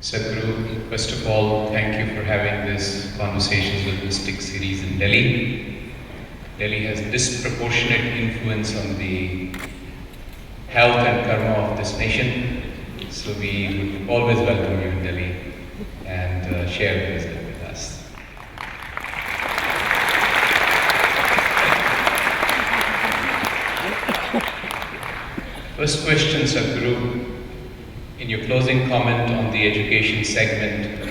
Sadhguru, first of all, thank you for having this Conversations with Mystic series in Delhi. Delhi has disproportionate influence on the health and karma of this nation, so we would always welcome you in Delhi and share wisdom with us. First question, Sadhguru. In your closing comment on the education segment,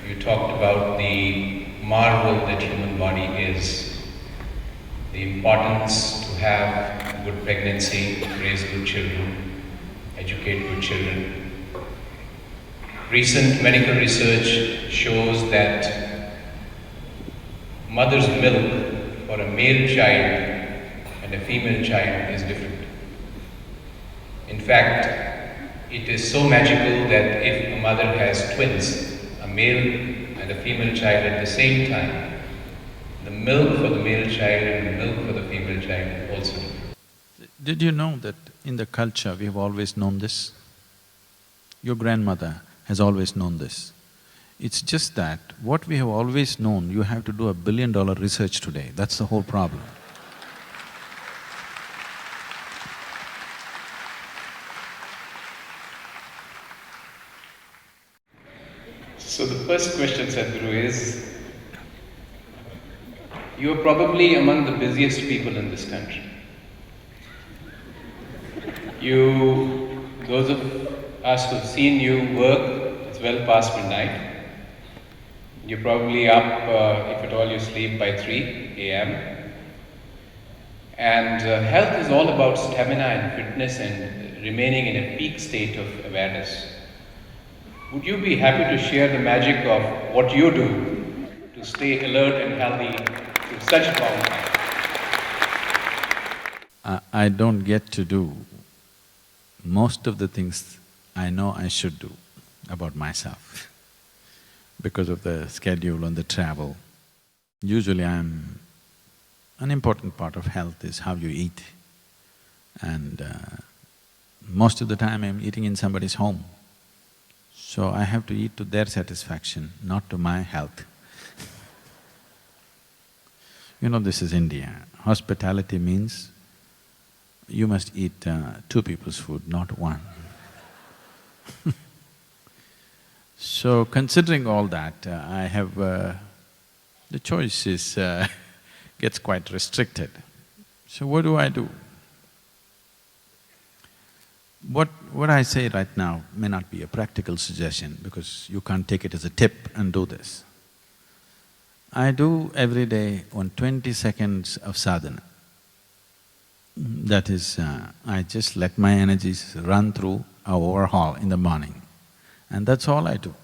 you talked about the marvel that human body is, the importance to have a good pregnancy, raise good children, educate good children. Recent medical research shows that mother's milk for a male child and a female child is different. In fact, it is so magical that if a mother has twins, a male and a female child at the same time, the milk for the male child and the milk for the female child is also different. Did you know that in the culture we have always known this? Your grandmother has always known this. It's just that what we have always known, you have to do $1 billion research today, that's the whole problem. So the first question, Sadhguru, is you are probably among the busiest people in this country. Those of us who've seen you work, it's well past midnight. You're probably up, if at all you sleep, by 3 a.m. And health is all about stamina and fitness and remaining in a peak state of awareness. Would you be happy to share the magic of what you do to stay alert and healthy through such a long time? I don't get to do most of the things I know I should do about myself because of the schedule and the travel. Usually an important part of health is how you eat, and most of the time I'm eating in somebody's home. So I have to eat to their satisfaction, not to my health. You know, this is India. Hospitality means you must eat two people's food, not one. So considering all that, I have… the choice is gets quite restricted. So what do I do? What I say right now may not be a practical suggestion because you can't take it as a tip and do this. I do every day 20 seconds of sadhana. That is, I just let my energies run through our overhaul in the morning, and that's all I do.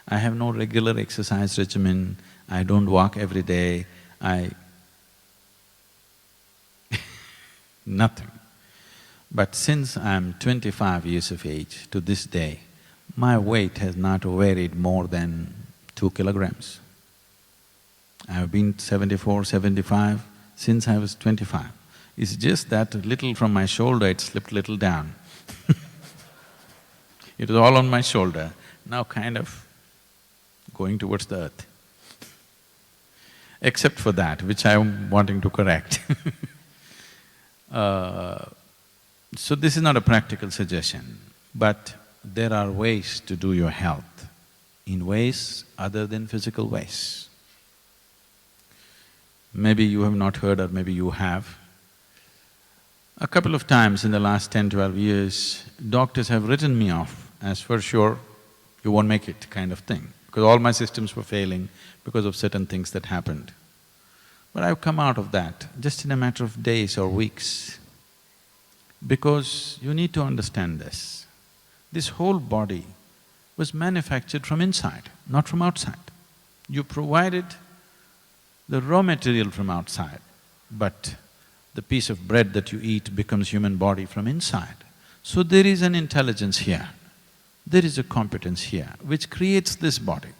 I have no regular exercise regimen, I don't walk every day, nothing. But since I'm 25 years of age to this day, my weight has not varied more than 2 kilograms. I've been 74, 75 since I was 25. It's just that little from my shoulder, it slipped little down. It was all on my shoulder, now kind of going towards the earth. Except for that, which I'm wanting to correct. So this is not a practical suggestion, but there are ways to do your health in ways other than physical ways. Maybe you have not heard or maybe you have. A couple of times in the last 10, 12 years, doctors have written me off as for sure, you won't make it kind of thing, because all my systems were failing because of certain things that happened. But I've come out of that just in a matter of days or weeks. Because you need to understand this. This whole body was manufactured from inside, not from outside. You provided the raw material from outside, but the piece of bread that you eat becomes human body from inside. So there is an intelligence here, there is a competence here which creates this body.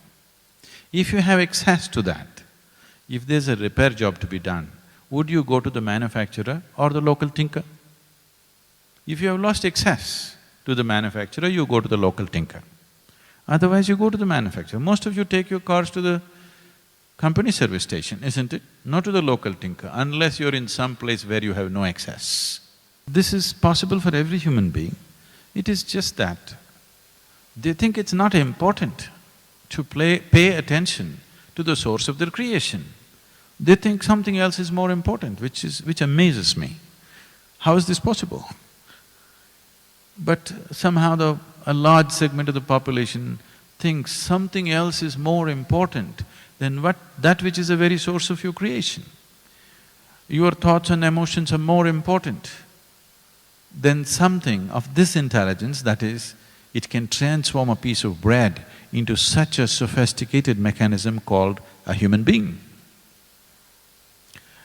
If you have access to that, if there's a repair job to be done, would you go to the manufacturer or the local tinker? If you have lost access to the manufacturer, you go to the local tinker. Otherwise you go to the manufacturer. Most of you take your cars to the company service station, isn't it? Not to the local tinker, unless you're in some place where you have no access. This is possible for every human being. It is just that they think it's not important to pay attention to the source of their creation. They think something else is more important, which amazes me. How is this possible? But somehow a large segment of the population thinks something else is more important than that which is the very source of your creation. Your thoughts and emotions are more important than something of this intelligence, that is, it can transform a piece of bread into such a sophisticated mechanism called a human being.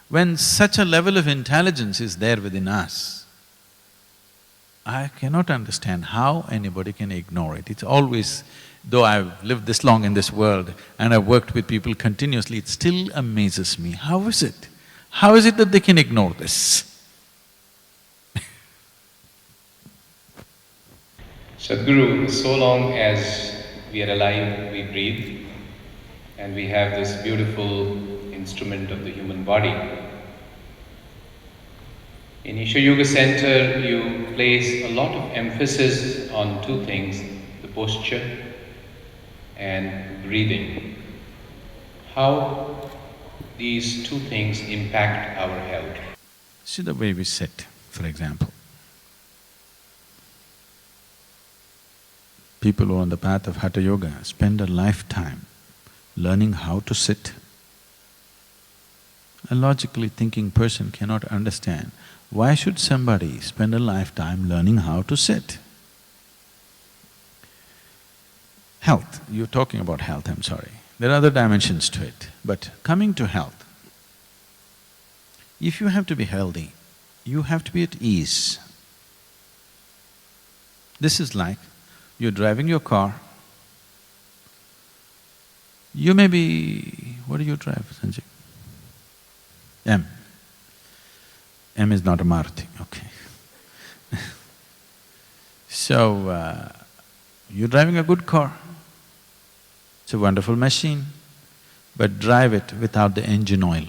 When such a level of intelligence is there within us, I cannot understand how anybody can ignore it. It's always… though I've lived this long in this world and I've worked with people continuously, it still amazes me. How is it? How is it that they can ignore this? Sadhguru, so long as we are alive, we breathe, and we have this beautiful instrument of the human body. In Isha Yoga Center, you place a lot of emphasis on two things, the posture and breathing. How these two things impact our health? See the way we sit, for example. People who are on the path of Hatha Yoga spend a lifetime learning how to sit. A logically thinking person cannot understand why should somebody spend a lifetime learning how to sit. Health, you're talking about health, I'm sorry. There are other dimensions to it, but coming to health, if you have to be healthy, you have to be at ease. This is like you're driving your car, you may be… what do you drive, Sanjay? M. M is not a Maruti, okay. So, you're driving a good car, it's a wonderful machine, but drive it without the engine oil.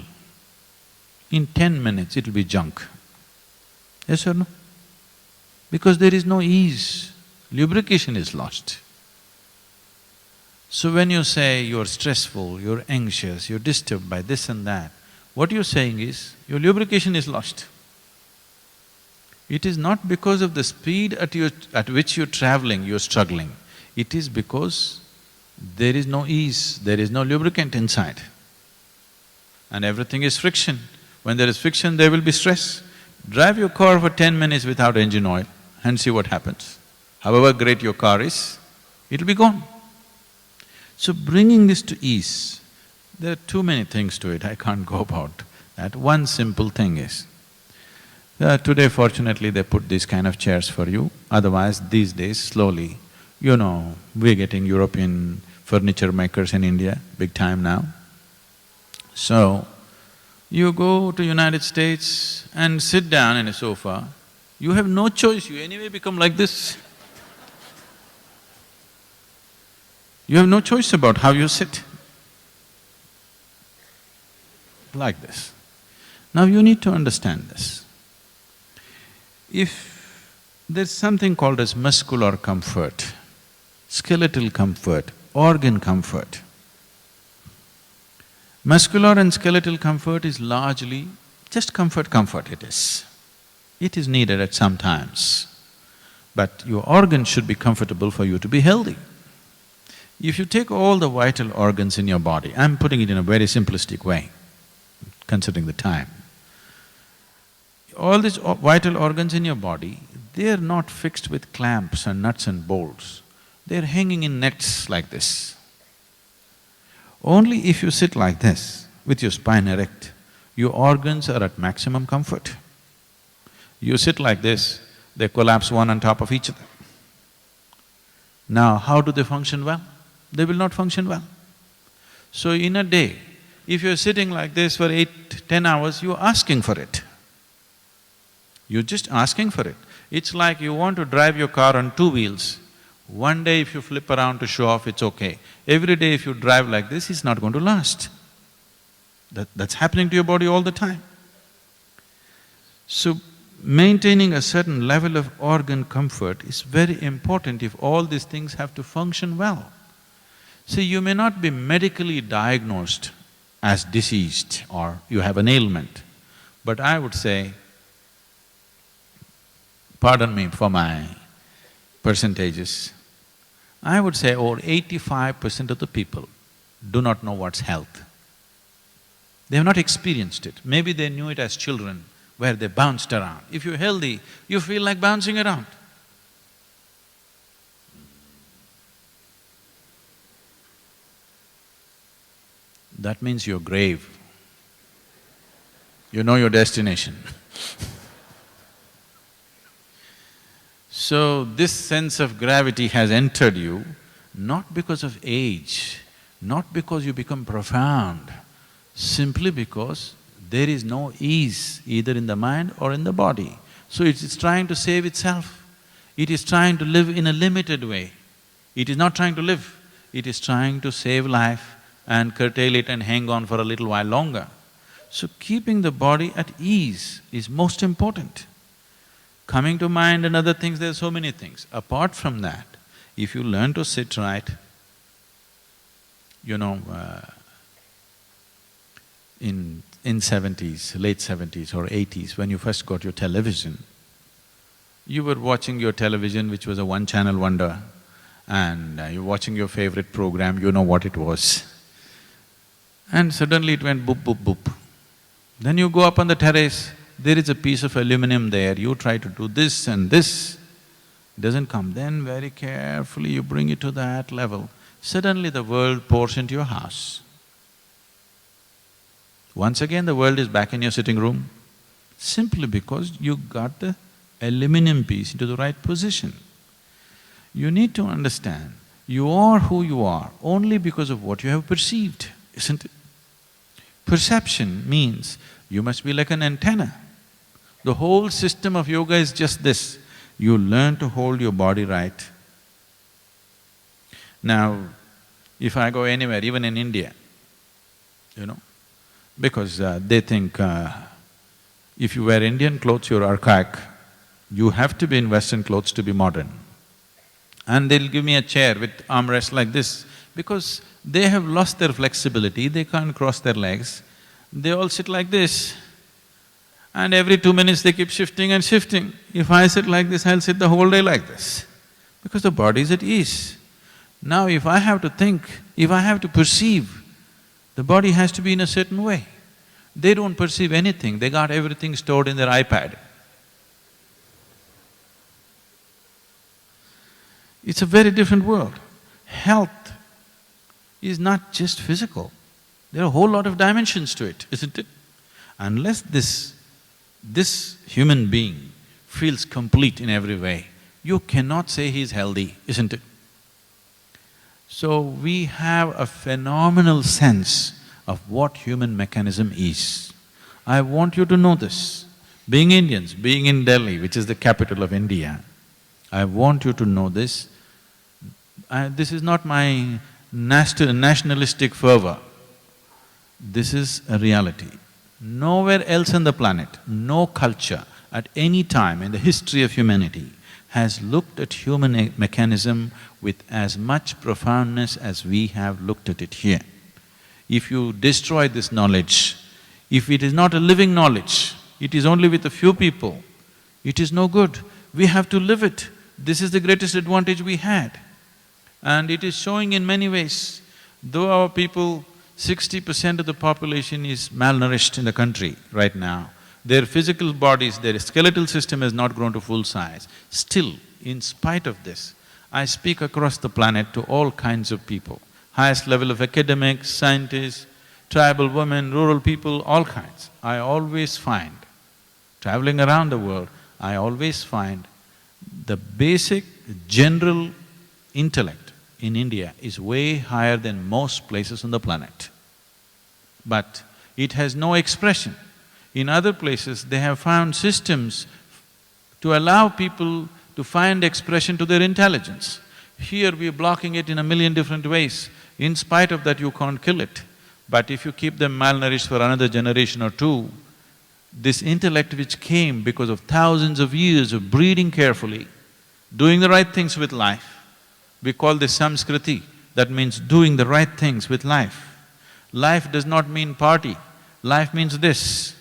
In 10 minutes it'll be junk. Yes or no? Because there is no ease, lubrication is lost. So when you say you're stressful, you're anxious, you're disturbed by this and that, what you're saying is, your lubrication is lost. It is not because of the speed at which you're traveling, you're struggling. It is because there is no ease, there is no lubricant inside. And everything is friction. When there is friction, there will be stress. Drive your car for 10 minutes without engine oil and see what happens. However great your car is, it'll be gone. So bringing this to ease, there are too many things to it, I can't go about that. One simple thing is, today fortunately they put these kind of chairs for you, otherwise these days slowly, you know, we're getting European furniture makers in India, big time now. So, you go to United States and sit down in a sofa, you have no choice, you anyway become like this. You have no choice about how you sit. Like this. Now you need to understand this. If there's something called as muscular comfort, skeletal comfort, organ comfort. Muscular and skeletal comfort is largely just comfort it is. It is needed at some times, but your organs should be comfortable for you to be healthy. If you take all the vital organs in your body, I'm putting it in a very simplistic way, considering the time. All these vital organs in your body, they're not fixed with clamps and nuts and bolts, they're hanging in nets like this. Only if you sit like this, with your spine erect, your organs are at maximum comfort. You sit like this, they collapse one on top of each other. Now, how do they function well? They will not function well. So in a day, if you're sitting like this for 8–10 hours, you're asking for it. You're just asking for it. It's like you want to drive your car on two wheels. One day if you flip around to show off, it's okay. Every day if you drive like this, it's not going to last. That's happening to your body all the time. So, maintaining a certain level of organ comfort is very important if all these things have to function well. See, you may not be medically diagnosed as diseased or you have an ailment, but I would say, pardon me for my percentages, I would say over 85% of the people do not know what's health. They have not experienced it. Maybe they knew it as children, where they bounced around. If you're healthy, you feel like bouncing around. That means you're grave. You know your destination. So, this sense of gravity has entered you not because of age, not because you become profound, simply because there is no ease either in the mind or in the body. So it's trying to save itself. It is trying to live in a limited way. It is not trying to live, it is trying to save life and curtail it and hang on for a little while longer. So keeping the body at ease is most important. Coming to mind and other things, there are so many things. Apart from that, if you learn to sit right, in 70s, late 70s or 80s, when you first got your television, you were watching your television, which was a one-channel wonder, and you're watching your favorite program, you know what it was. And suddenly it went boop, boop, boop. Then you go up on the terrace, there is a piece of aluminum there, you try to do this and this, it doesn't come. Then very carefully you bring it to that level, suddenly the world pours into your house. Once again the world is back in your sitting room, simply because you got the aluminum piece into the right position. You need to understand, you are who you are only because of what you have perceived, isn't it? Perception means you must be like an antenna. The whole system of yoga is just this, you learn to hold your body right. Now, if I go anywhere, even in India, because they think if you wear Indian clothes, you're archaic, you have to be in Western clothes to be modern. And they'll give me a chair with armrest like this, because they have lost their flexibility, they can't cross their legs, they all sit like this. And every 2 minutes they keep shifting and shifting. If I sit like this, I'll sit the whole day like this, because the body is at ease. Now if I have to think, if I have to perceive, the body has to be in a certain way. They don't perceive anything, they got everything stored in their iPad. It's a very different world. Health is not just physical, there are a whole lot of dimensions to it, isn't it? Unless this human being feels complete in every way, you cannot say he's healthy, isn't it? So we have a phenomenal sense of what human mechanism is. I want you to know this. Being Indians, being in Delhi, which is the capital of India, I want you to know this. This is not my nationalistic fervor, this is a reality. Nowhere else on the planet, no culture at any time in the history of humanity has looked at human mechanism with as much profoundness as we have looked at it here. If you destroy this knowledge, if it is not a living knowledge, it is only with a few people, it is no good. We have to live it. This is the greatest advantage we had. And it is showing in many ways. Though our people, 60% of the population is malnourished in the country right now, their physical bodies, their skeletal system has not grown to full size. Still, in spite of this, I speak across the planet to all kinds of people, highest level of academics, scientists, tribal women, rural people, all kinds. I always find, traveling around the world, I always find the basic general intellect in India is way higher than most places on the planet. But it has no expression. In other places, they have found systems to allow people to find expression to their intelligence. Here we are blocking it in a million different ways. In spite of that, you can't kill it. But if you keep them malnourished for another generation or two, this intellect which came because of thousands of years of breeding carefully, doing the right things with life, we call this samskriti, that means doing the right things with life. Life does not mean party, life means this,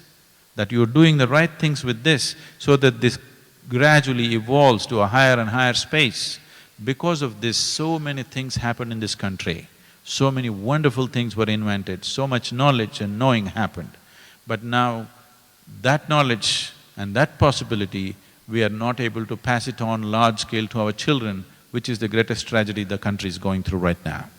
that you're doing the right things with this so that this gradually evolves to a higher and higher space. Because of this, so many things happened in this country, so many wonderful things were invented, so much knowledge and knowing happened. But now, that knowledge and that possibility, we are not able to pass it on large scale to our children, which is the greatest tragedy the country is going through right now.